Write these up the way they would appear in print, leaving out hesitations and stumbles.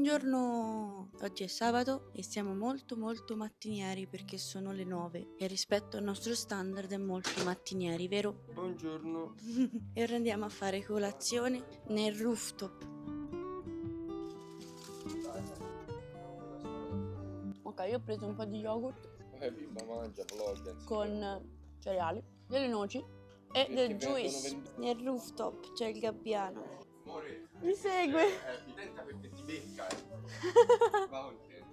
Buongiorno, oggi è sabato e siamo molto mattinieri perché sono le 9 e rispetto al nostro standard è molto mattinieri, vero? Buongiorno. E ora andiamo a fare colazione nel rooftop. Ok, io ho preso un po' di yogurt Bimba mangia vlog con cereali, delle noci e del juice. Nel rooftop c'è il gabbiano. Amore, Mi segue! attenta perché ti becca, Va oltre.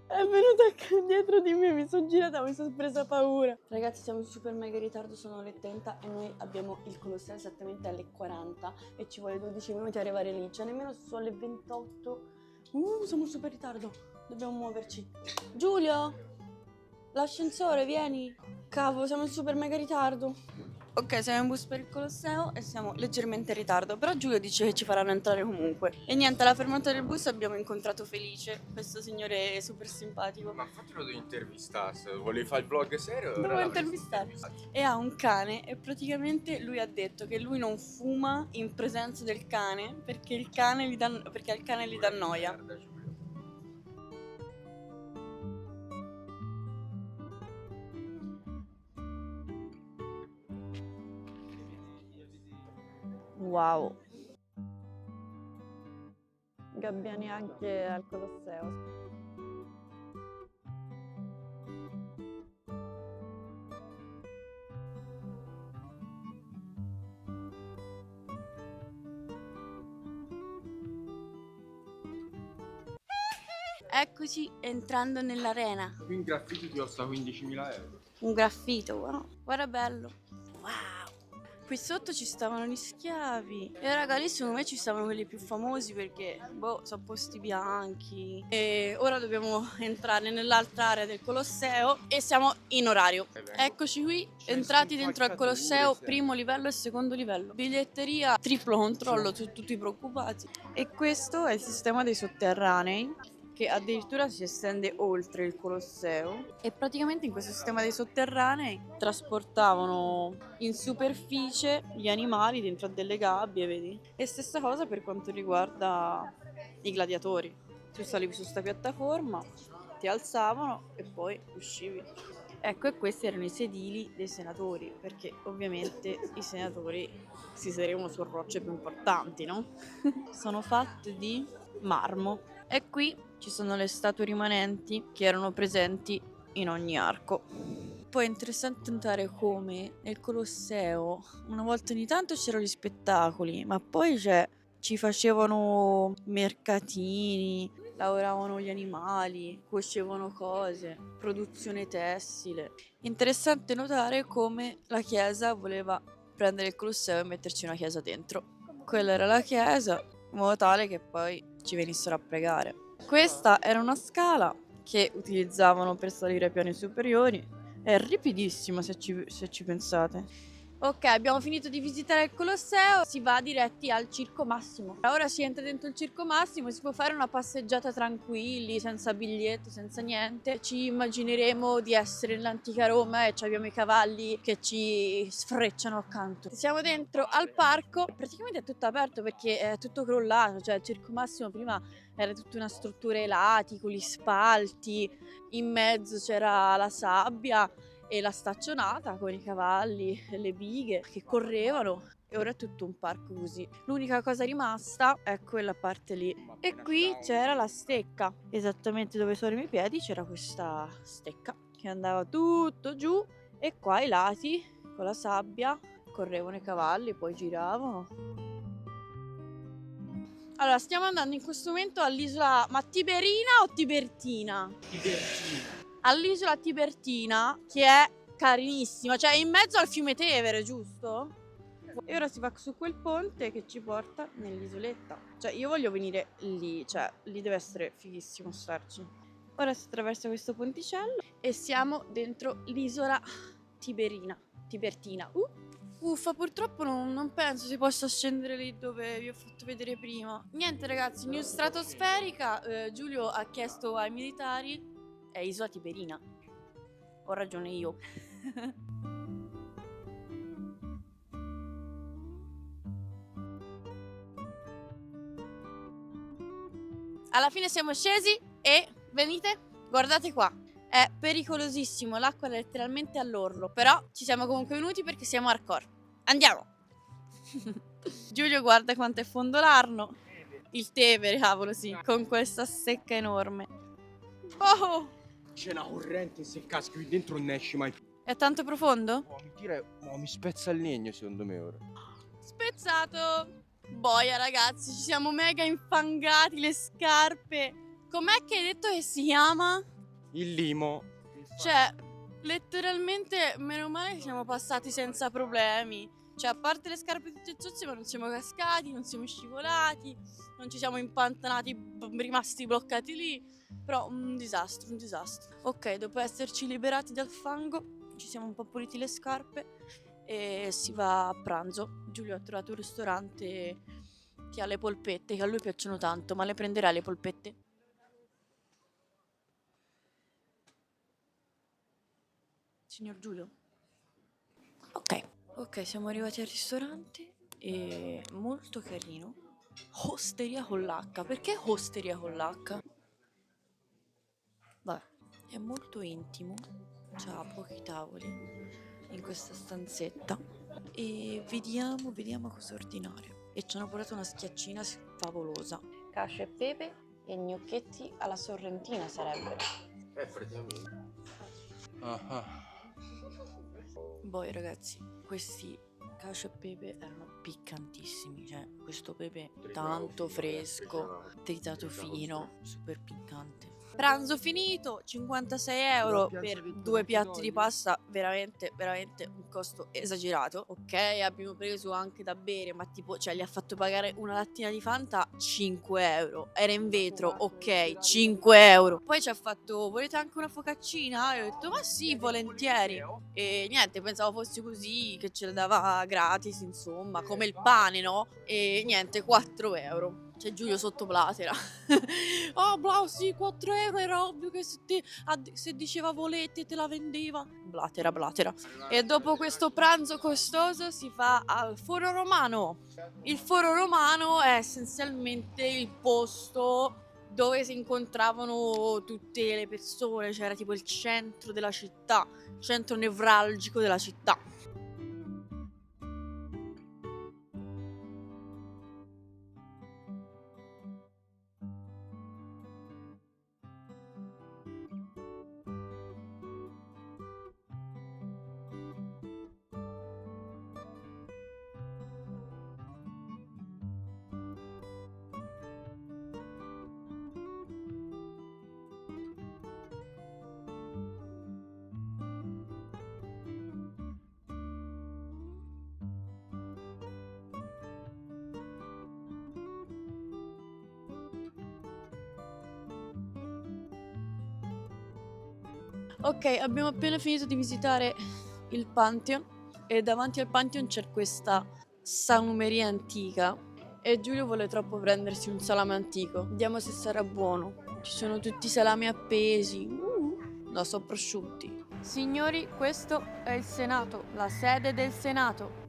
È venuto dietro di me, mi sono girata, mi sono presa paura. Ragazzi, siamo in super mega ritardo, sono le 30 e noi abbiamo il Colosseo esattamente alle 40 e ci vuole 12 minuti a arrivare lì. Cioè nemmeno sono le 28. Siamo in super ritardo. Dobbiamo muoverci. Giulio! L'ascensore, vieni! Cavolo, siamo in super mega ritardo. Ok, siamo in bus per il Colosseo e siamo leggermente in ritardo, però Giulio dice che ci faranno entrare comunque. E niente, alla fermata del bus abbiamo incontrato Felice, questo signore super simpatico. Ma infatti lo devi intervistare, se volevi fare il vlog serio. Dovevo intervistare. E ha un cane e praticamente lui ha detto che lui non fuma in presenza del cane perché il cane gli dà noia. Wow. Gabbiani anche al Colosseo. Eccoci entrando nell'arena. Qui in graffiti ti costa 15.000 euro. Un graffito, wow. Guarda bello. Wow. Qui sotto ci stavano gli schiavi. E raga, lì secondo me ci stavano quelli più famosi perché, sono posti bianchi. E ora dobbiamo entrare nell'altra area del Colosseo e siamo in orario. Eccoci qui, entrati dentro al Colosseo, primo livello e secondo livello. Biglietteria, triplo controllo, tutti preoccupati. E questo è il sistema dei sotterranei, che addirittura si estende oltre il Colosseo e praticamente in questo sistema dei sotterranei trasportavano in superficie gli animali dentro a delle gabbie, vedi? E stessa cosa per quanto riguarda i gladiatori. Tu salivi su sta piattaforma, ti alzavano e poi uscivi. Ecco, e questi erano i sedili dei senatori, perché ovviamente i senatori si sedevano su rocce più importanti, no? Sono fatte di marmo. E qui ci sono le statue rimanenti che erano presenti in ogni arco. Poi è interessante notare come nel Colosseo una volta ogni tanto c'erano gli spettacoli, ma poi ci facevano mercatini, lavoravano gli animali, cuocevano cose, produzione tessile. Interessante notare come la chiesa voleva prendere il Colosseo e metterci una chiesa dentro. Quella era la chiesa, in modo tale che poi ci venissero a pregare. Questa era una scala che utilizzavano per salire ai piani superiori. È ripidissima se ci pensate. Ok, abbiamo finito di visitare il Colosseo, si va diretti al Circo Massimo. Ora si entra dentro il Circo Massimo e si può fare una passeggiata tranquilli, senza biglietto, senza niente. Ci immagineremo di essere nell'antica Roma e abbiamo i cavalli che ci sfrecciano accanto. Siamo dentro al parco, praticamente è tutto aperto perché è tutto crollato, cioè il Circo Massimo prima era tutta una struttura ai lati, con gli spalti, in mezzo c'era la sabbia e la staccionata con i cavalli e le bighe che correvano e ora è tutto un parco così. L'unica cosa rimasta è quella parte lì. E qui c'era la stecca, esattamente dove sono i miei piedi c'era questa stecca che andava tutto giù e qua ai lati con la sabbia correvano i cavalli, poi giravano. Allora, stiamo andando in questo momento all'isola, ma Tiberina o Tibertina? Tibertina. All'isola Tibertina, che è carinissima, cioè è in mezzo al fiume Tevere, giusto? E ora si va su quel ponte che ci porta nell'isoletta. Cioè, io voglio venire lì, cioè, lì deve essere fighissimo starci. Ora si attraversa questo ponticello e siamo dentro l'isola Tibertina. Uffa, purtroppo non penso si possa scendere lì dove vi ho fatto vedere prima. Niente ragazzi, news stratosferica, Giulio ha chiesto ai militari, è isola Tiberina. Ho ragione io. Alla fine siamo scesi e venite, guardate qua. È pericolosissimo, l'acqua è letteralmente all'orlo, però ci siamo comunque venuti perché siamo hardcore. Andiamo! Giulio guarda quanto è fondo l'Arno. Il Tevere, cavolo, sì, con questa secca enorme. Oh! C'è una corrente, se caschi qui dentro non ne esci mai più. È tanto profondo? Mi spezza il legno secondo me ora. Spezzato! Boia ragazzi, ci siamo mega infangati le scarpe. Com'è che hai detto che si chiama? Il limo. Cioè, letteralmente, meno male che siamo passati senza problemi. Cioè, a parte le scarpe tutte zozze, ma non siamo cascati, non siamo scivolati, non ci siamo impantanati, rimasti bloccati lì. Però un disastro, un disastro. Ok, dopo esserci liberati dal fango, ci siamo un po' puliti le scarpe e si va a pranzo. Giulio ha trovato un ristorante che ha le polpette, che a lui piacciono tanto, ma le prenderà le polpette? Signor Giulio? Ok, siamo arrivati al ristorante e molto carino. Osteria con l'H. Perché osteria con l'H? Vabbè, è molto intimo, c'ha pochi tavoli in questa stanzetta e vediamo cosa ordinare. E ci hanno portato una schiaccina favolosa. Cacio e pepe e gnocchetti alla sorrentina sarebbero. Praticamente. Poi ragazzi, questi cacio e pepe erano piccantissimi, cioè questo pepe tanto fresco, tritato fino, super piccante. Pranzo finito, 56 euro per 2 piatti di pasta, veramente un costo esagerato. Ok, abbiamo preso anche da bere, ma tipo, cioè, gli ha fatto pagare una lattina di Fanta 5 euro. Era in vetro, ok, 5 euro. Poi ci ha fatto, volete anche una focaccina? E ho detto, ma sì, volentieri. E niente, pensavo fosse così, che ce la dava gratis, insomma, come il pane, no? E niente, 4 euro. C'è Giulio sotto Blatera. Oh, Blau, sì, 4 euro era ovvio che se diceva volete te la vendeva. Blatera. E dopo questo pranzo costoso si fa al Foro Romano. Il Foro Romano è essenzialmente il posto dove si incontravano tutte le persone, cioè era tipo il centro della città, centro nevralgico della città. Ok, abbiamo appena finito di visitare il Pantheon e davanti al Pantheon c'è questa salumeria antica e Giulio vuole troppo prendersi un salame antico. Vediamo se sarà buono. Ci sono tutti i salami appesi. No, sono prosciutti. Signori, questo è il Senato, la sede del Senato.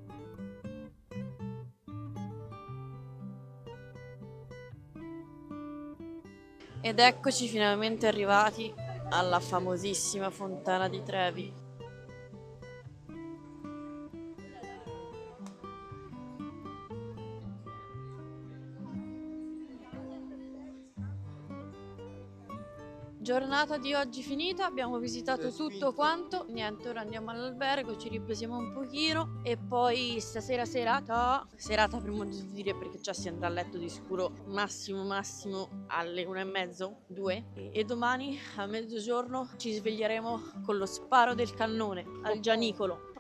Ed eccoci finalmente arrivati alla famosissima Fontana di Trevi. Giornata di oggi finita, abbiamo visitato tutto quanto. Niente, ora andiamo all'albergo, ci riposiamo un pochino e poi stasera serata per modo di dire, perché già si andrà a letto di sicuro massimo alle 1:30, 2 e domani a mezzogiorno ci sveglieremo con lo sparo del cannone al Gianicolo.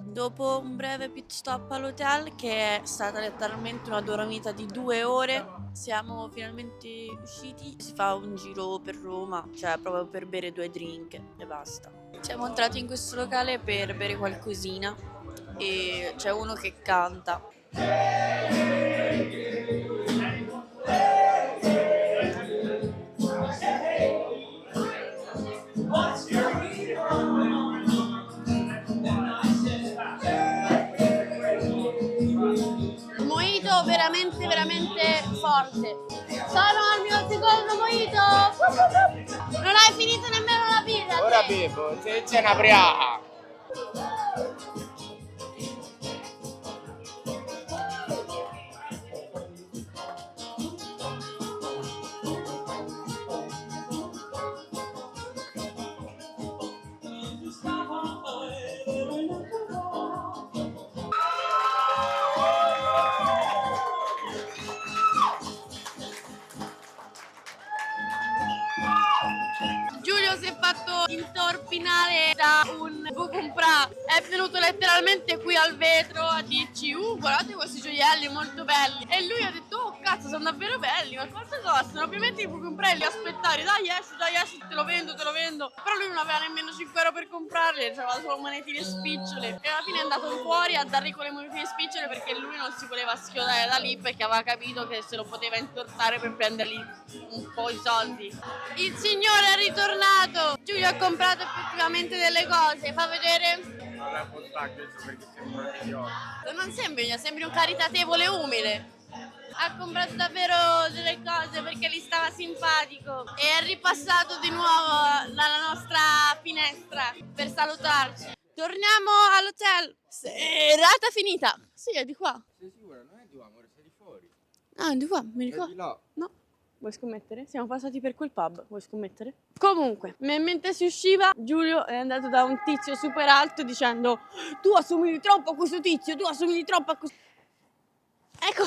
Dopo un breve pit stop all'hotel, che è stata letteralmente una dormita di 2 ore, siamo finalmente usciti. Si fa un giro per Roma, cioè proprio per bere 2 drink e basta. Siamo entrati in questo locale per bere qualcosina e c'è uno che canta. Mojito veramente forte. Sono al mio secondo mojito. Non hai finito nemmeno la birra. Ora bevo, se c'è una briaca. Giulio si è fatto intorpinare da un bucumprà, è venuto letteralmente qui al vetro a dirci guardate questi gioielli molto belli, e lui ha detto oh cazzo sono davvero belli, ma quanto costano? Ovviamente i bucumprà li aspettare, dai esci, te lo vendo, però lui non aveva nemmeno 5 euro per comprarli, aveva solo monetine spicciole, e alla fine è andato fuori a dargli con le monetine spicciole perché lui non si voleva schiodare da lì, perché aveva capito che se lo poteva intortare per prendergli un po' i soldi. Il signore è ritornato, Giulio ha comprato effettivamente delle cose, fa vedere. Non è postare questo perché sembra un idiota. Non sembri un caritatevole umile. Ha comprato davvero delle cose perché gli stava simpatico e è ripassato di nuovo dalla nostra finestra per salutarci. Torniamo all'hotel. Serata finita. Sì, è di qua. Sei sicura? Non è di qua, amore, sei di fuori. Ah, è di qua, mi È ricordo. di là. No. Vuoi scommettere? Siamo passati per quel pub, vuoi scommettere? Comunque, mentre si usciva, Giulio è andato da un tizio super alto dicendo tu assomigli troppo a questo tizio, tu assomigli troppo a questo... Ecco,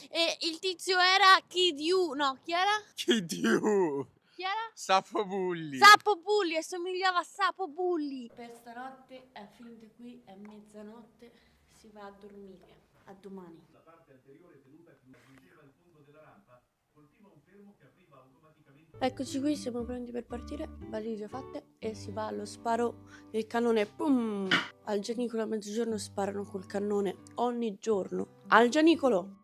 e il tizio era Kid You, no, chi era? Che Dio! Chi era? Sappo bulli. Sapo Bulli, assomigliava a Sapo Bulli. Per stanotte è finito qui, è mezzanotte, si va a dormire. A domani. La parte anteriore tenuta che raggiungeva il fondo della rampa colpiva un fermo che apriva automaticamente. Eccoci qui, siamo pronti per partire, valigie fatte e si va allo sparo del cannone. Pum! Al Gianicolo a mezzogiorno sparano col cannone ogni giorno. Al Gianicolo!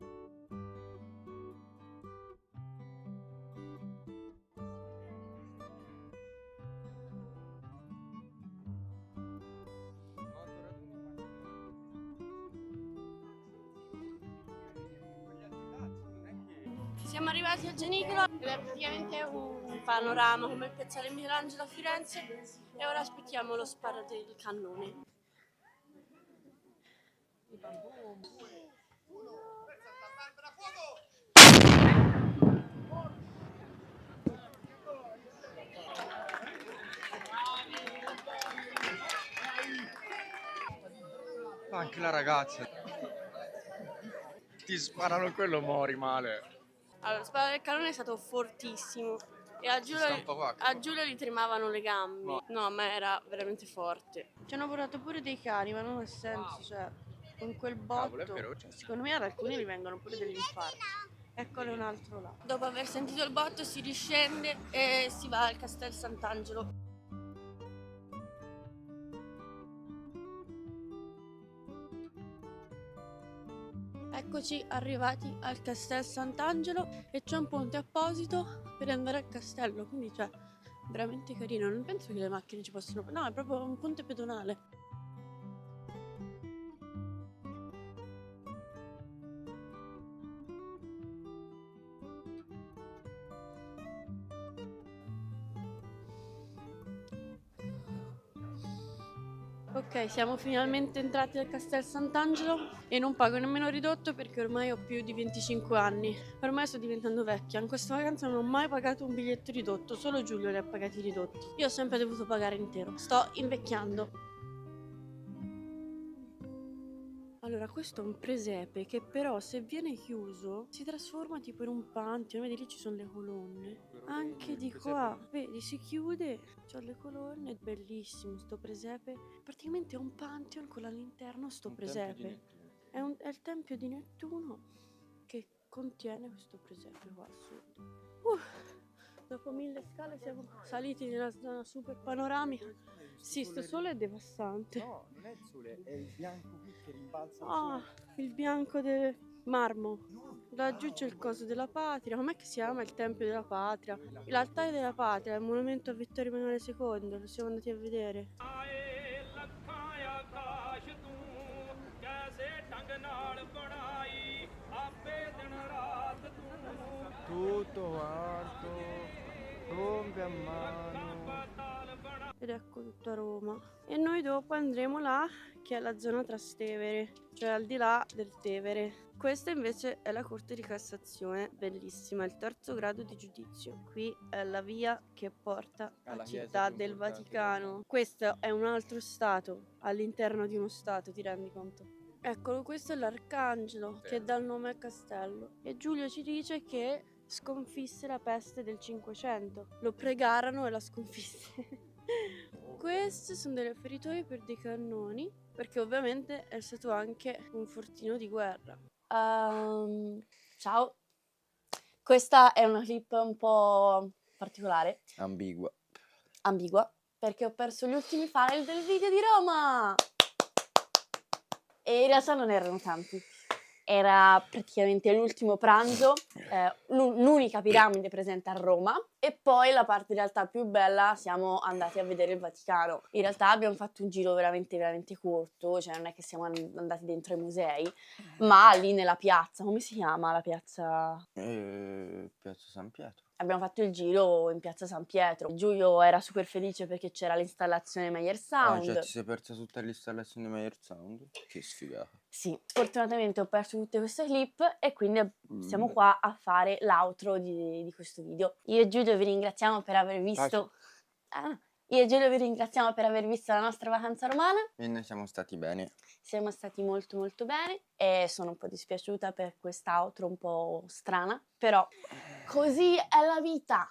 Siamo arrivati al Gianicolo ed è praticamente un panorama come il piazzale Michelangelo a Firenze e ora aspettiamo lo sparo del cannone. Anche la ragazza. Ti sparano quello, mori male. Allora, lo sparo del cannone è stato fortissimo e a Giulio gli tremavano le gambe. No, ma era veramente forte. Ci hanno portato pure dei cani, ma non ha senso, cioè, con quel Cavolo, è botto. vero. Secondo me ad alcuni gli vengono pure degli infarti. Eccolo un altro là. Dopo aver sentito il botto si riscende e si va al Castel Sant'Angelo. Eccoci arrivati al Castel Sant'Angelo e c'è un ponte apposito per andare al castello, quindi cioè veramente carino, non penso che le macchine ci possano... No, è proprio un ponte pedonale. Ok, siamo finalmente entrati al Castel Sant'Angelo e non pago nemmeno ridotto perché ormai ho più di 25 anni. Ormai sto diventando vecchia, in questa vacanza non ho mai pagato un biglietto ridotto, solo Giulio li ha pagati ridotti. Io ho sempre dovuto pagare intero. Sto invecchiando. Allora, questo è un presepe che però se viene chiuso si trasforma tipo in un pantheon, vedi lì ci sono le colonne. Anche di qua, vedi, si chiude, c'ho le colonne, bellissimo sto presepe. Praticamente è un pantheon con all'interno sto presepe. È il tempio di Nettuno che contiene questo presepe qua assurdo. Dopo 1000 scale siamo saliti nella zona super panoramica. Sì, sto sole è devastante. No, non è il sole, è il bianco qui che rimbalza. Ah, il bianco del marmo. Laggiù c'è il coso della patria. Com'è che si chiama il tempio della patria? L'altare della patria, il monumento a Vittorio Emanuele II. Lo siamo andati a vedere. tutto alto, rompe a mano. Ed ecco tutta Roma. E noi dopo andremo là, che è la zona Trastevere, cioè al di là del Tevere. Questa invece è la Corte di Cassazione, bellissima, il terzo grado di giudizio. Qui è la via che porta alla Alla chiesa città più del importante Vaticano. Questo è un altro stato all'interno di uno stato, ti rendi conto? Eccolo, questo è l'Arcangelo che dà il nome al castello. E Giulio ci dice che sconfisse la peste del 500. Lo pregarono e la sconfisse. Queste sono delle feritoie per dei cannoni, perché ovviamente è stato anche un fortino di guerra. Ciao, questa è una clip un po' particolare, Ambigua. ambigua, perché ho perso gli ultimi file del video di Roma! E in realtà non erano tanti. Era praticamente l'ultimo pranzo, l'unica piramide presente a Roma, e poi la parte in realtà più bella, siamo andati a vedere il Vaticano. In realtà abbiamo fatto un giro veramente veramente corto, cioè non è che siamo andati dentro ai musei, ma lì nella piazza, come si chiama la piazza? Piazza San Pietro. Abbiamo fatto il giro in piazza San Pietro. Giulio era super felice perché c'era l'installazione Meyer Ah, Sound. cioè ti sei persa tutta l'installazione di Meyer Sound? Che sfigata. Sì, fortunatamente ho perso tutte queste clip e quindi siamo qua a fare l'outro di questo video. Io e Giulio vi ringraziamo per aver visto... Io e Giulio vi ringraziamo per aver visto la nostra vacanza romana. E noi siamo stati bene. Siamo stati molto molto bene e sono un po' dispiaciuta per questa outro un po' strana, però così è la vita.